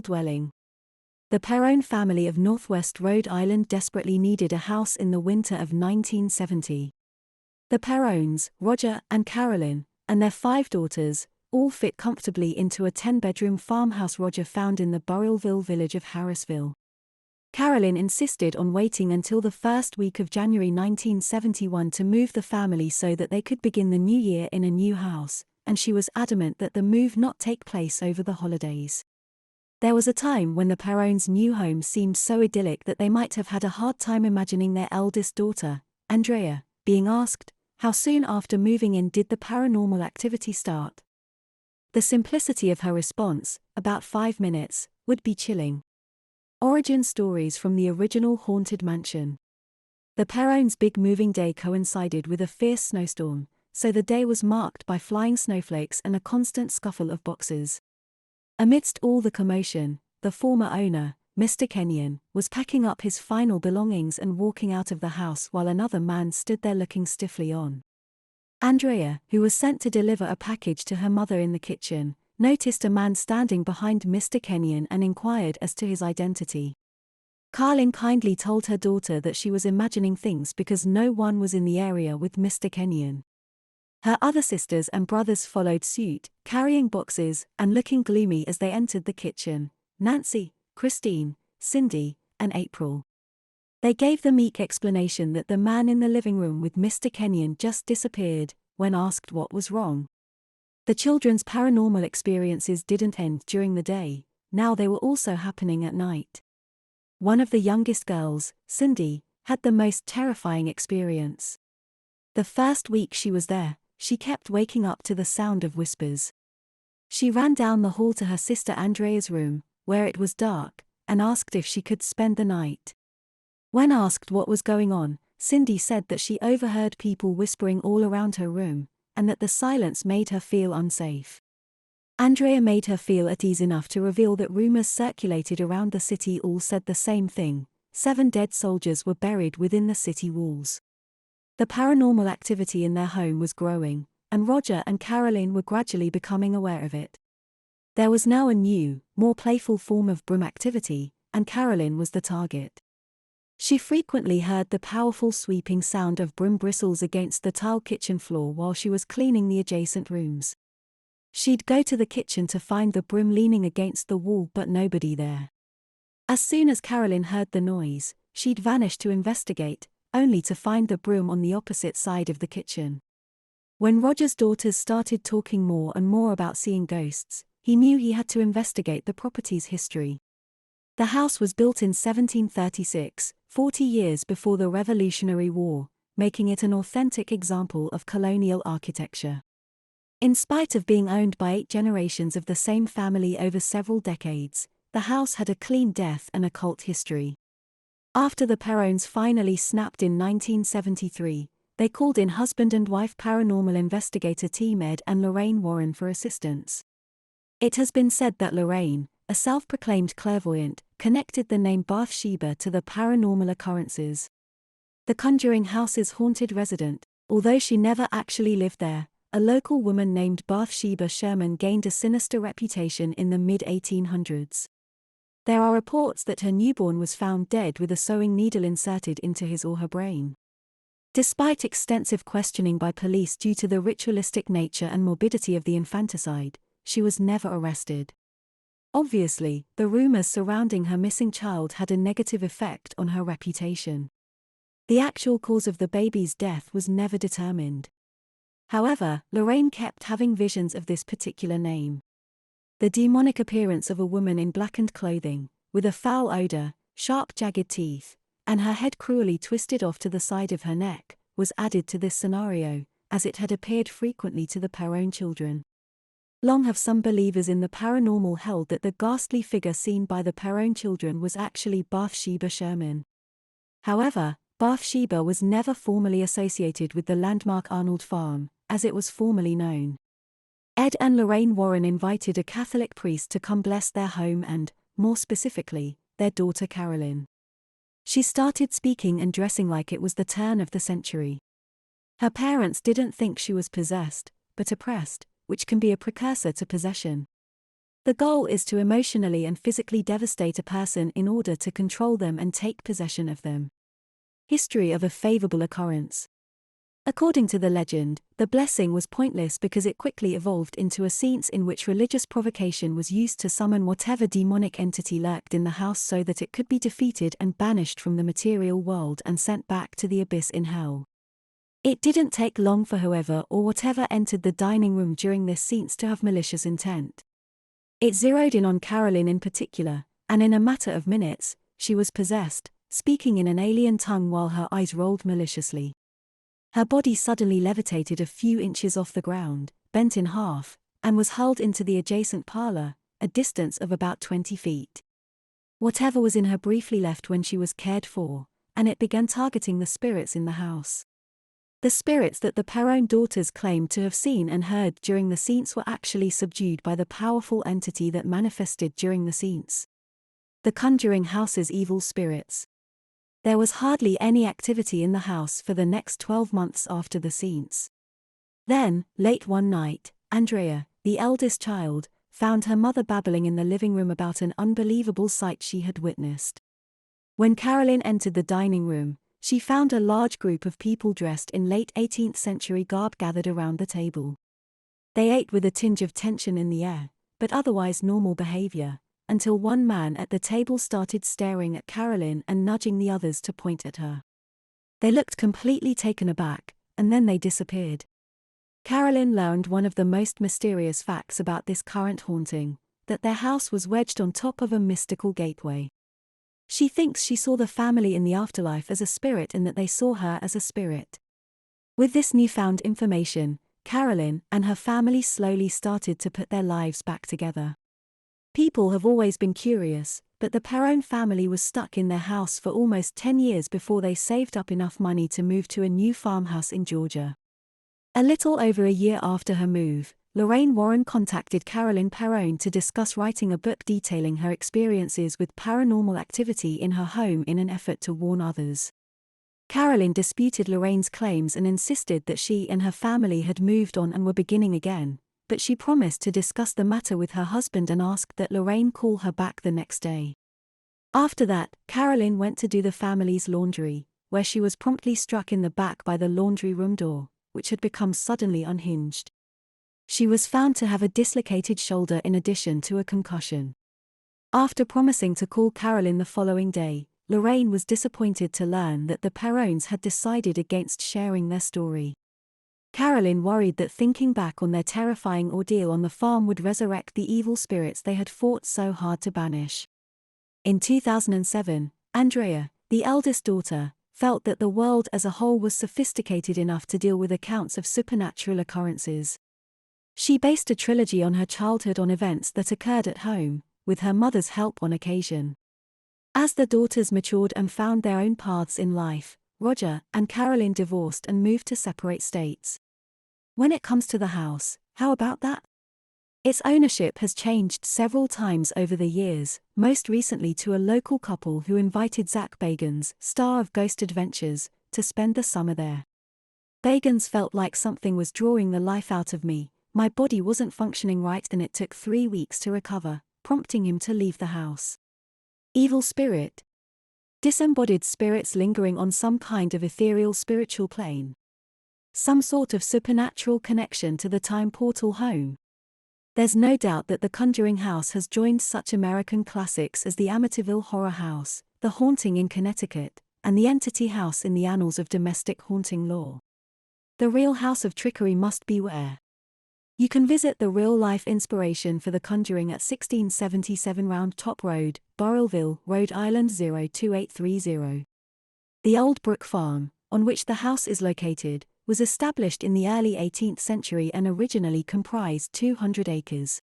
single dwelling. The Perrone family of Northwest Rhode Island desperately needed a house in the winter of 1970. The Perrones, Roger and Carolyn, and their 5 daughters, all fit comfortably into a 10-bedroom farmhouse Roger found in the Burrillville village of Harrisville. Carolyn insisted on waiting until the first week of January 1971 to move the family so that they could begin the new year in a new house, and she was adamant that the move not take place over the holidays. There was a time when the Perrones' new home seemed so idyllic that they might have had a hard time imagining their eldest daughter, Andrea, being asked, how soon after moving in did the paranormal activity start? The simplicity of her response, about 5 minutes, would be chilling. Origin stories from the original haunted mansion. The Perrones' big moving day coincided with a fierce snowstorm, so the day was marked by flying snowflakes and a constant scuffle of boxes. Amidst all the commotion, the former owner, Mr. Kenyon, was packing up his final belongings and walking out of the house while another man stood there looking stiffly on. Andrea, who was sent to deliver a package to her mother in the kitchen, noticed a man standing behind Mr. Kenyon and inquired as to his identity. Carlin kindly told her daughter that she was imagining things because no one was in the area with Mr. Kenyon. Her other sisters and brothers followed suit, carrying boxes and looking gloomy as they entered the kitchen: Nancy, Christine, Cindy, and April. They gave the meek explanation that the man in the living room with Mr. Kenyon just disappeared. When asked what was wrong, the children's paranormal experiences didn't end during the day, now they were also happening at night. One of the youngest girls, Cindy, had the most terrifying experience. The first week she was there, she kept waking up to the sound of whispers. She ran down the hall to her sister Andrea's room, where it was dark, and asked if she could spend the night. When asked what was going on, Cindy said that she overheard people whispering all around her room, and that the silence made her feel unsafe. Andrea made her feel at ease enough to reveal that rumors circulated around the city all said the same thing: 7 dead soldiers were buried within the city walls. The paranormal activity in their home was growing, and Roger and Carolyn were gradually becoming aware of it. There was now a new, more playful form of broom activity, and Carolyn was the target. She frequently heard the powerful sweeping sound of broom bristles against the tile kitchen floor while she was cleaning the adjacent rooms. She'd go to the kitchen to find the broom leaning against the wall but nobody there. As soon as Carolyn heard the noise, she'd vanish to investigate, only to find the broom on the opposite side of the kitchen. When Roger's daughters started talking more and more about seeing ghosts, he knew he had to investigate the property's history. The house was built in 1736, 40 years before the Revolutionary War, making it an authentic example of colonial architecture. In spite of being owned by 8 generations of the same family over several decades, the house had a clean death and occult history. After the Perrones finally snapped in 1973, they called in husband and wife paranormal investigator team Ed and Lorraine Warren for assistance. It has been said that Lorraine, a self-proclaimed clairvoyant, connected the name Bathsheba to the paranormal occurrences. The Conjuring House's haunted resident, although she never actually lived there, a local woman named Bathsheba Sherman gained a sinister reputation in the mid-1800s. There are reports that her newborn was found dead with a sewing needle inserted into his or her brain. Despite extensive questioning by police due to the ritualistic nature and morbidity of the infanticide, she was never arrested. Obviously, the rumors surrounding her missing child had a negative effect on her reputation. The actual cause of the baby's death was never determined. However, Lorraine kept having visions of this particular name. The demonic appearance of a woman in blackened clothing, with a foul odor, sharp jagged teeth, and her head cruelly twisted off to the side of her neck, was added to this scenario, as it had appeared frequently to the Perrone children. Long have some believers in the paranormal held that the ghastly figure seen by the Perrone children was actually Bathsheba Sherman. However, Bathsheba was never formally associated with the landmark Arnold Farm, as it was formerly known. Ed and Lorraine Warren invited a Catholic priest to come bless their home and, more specifically, their daughter Carolyn. She started speaking and dressing like it was the turn of the century. Her parents didn't think she was possessed, but oppressed, which can be a precursor to possession. The goal is to emotionally and physically devastate a person in order to control them and take possession of them. History of a favorable occurrence. According to the legend, the blessing was pointless because it quickly evolved into a scene in which religious provocation was used to summon whatever demonic entity lurked in the house so that it could be defeated and banished from the material world and sent back to the abyss in hell. It didn't take long for whoever or whatever entered the dining room during this scene to have malicious intent. It zeroed in on Carolyn in particular, and in a matter of minutes, she was possessed, speaking in an alien tongue while her eyes rolled maliciously. Her body suddenly levitated a few inches off the ground, bent in half, and was hurled into the adjacent parlor, a distance of about 20 feet. Whatever was in her briefly left when she was cared for, and it began targeting the spirits in the house. The spirits that the Perron daughters claimed to have seen and heard during the scenes were actually subdued by the powerful entity that manifested during the scenes. The conjuring house's evil spirits. There was hardly any activity in the house for the next 12 months after the scenes. Then, late one night, Andrea, the eldest child, found her mother babbling in the living room about an unbelievable sight she had witnessed. When Carolyn entered the dining room, she found a large group of people dressed in late 18th century garb gathered around the table. They ate with a tinge of tension in the air, but otherwise normal behavior, until one man at the table started staring at Carolyn and nudging the others to point at her. They looked completely taken aback, and then they disappeared. Carolyn learned one of the most mysterious facts about this current haunting, that their house was wedged on top of a mystical gateway. She thinks she saw the family in the afterlife as a spirit and that they saw her as a spirit. With this newfound information, Carolyn and her family slowly started to put their lives back together. People have always been curious, but the Perron family was stuck in their house for almost 10 years before they saved up enough money to move to a new farmhouse in Georgia. A little over a year after her move, Lorraine Warren contacted Carolyn Perron to discuss writing a book detailing her experiences with paranormal activity in her home in an effort to warn others. Carolyn disputed Lorraine's claims and insisted that she and her family had moved on and were beginning again, but she promised to discuss the matter with her husband and asked that Lorraine call her back the next day. After that, Carolyn went to do the family's laundry, where she was promptly struck in the back by the laundry room door, which had become suddenly unhinged. She was found to have a dislocated shoulder in addition to a concussion. After promising to call Carolyn the following day, Lorraine was disappointed to learn that the Perrons had decided against sharing their story. Carolyn worried that thinking back on their terrifying ordeal on the farm would resurrect the evil spirits they had fought so hard to banish. In 2007, Andrea, the eldest daughter, felt that the world as a whole was sophisticated enough to deal with accounts of supernatural occurrences. She based a trilogy on her childhood on events that occurred at home, with her mother's help on occasion. As the daughters matured and found their own paths in life, Roger and Carolyn divorced and moved to separate states. When it comes to the house, how about that? Its ownership has changed several times over the years, most recently to a local couple who invited Zach Bagans, star of Ghost Adventures, to spend the summer there. Bagans felt like something was drawing the life out of me, my body wasn't functioning right and it took 3 weeks to recover, prompting him to leave the house. Evil spirit. Disembodied spirits lingering on some kind of ethereal spiritual plane. Some sort of supernatural connection to the time portal home. There's no doubt that the Conjuring House has joined such American classics as the Amityville Horror House, The Haunting in Connecticut, and The Entity House in the annals of domestic haunting lore. The real house of trickery must beware. You can visit the real-life inspiration for The Conjuring at 1677 Round Top Road, Burrillville, Rhode Island 02830. The Old Brook Farm, on which the house is located, was established in the early 18th century and originally comprised 200 acres.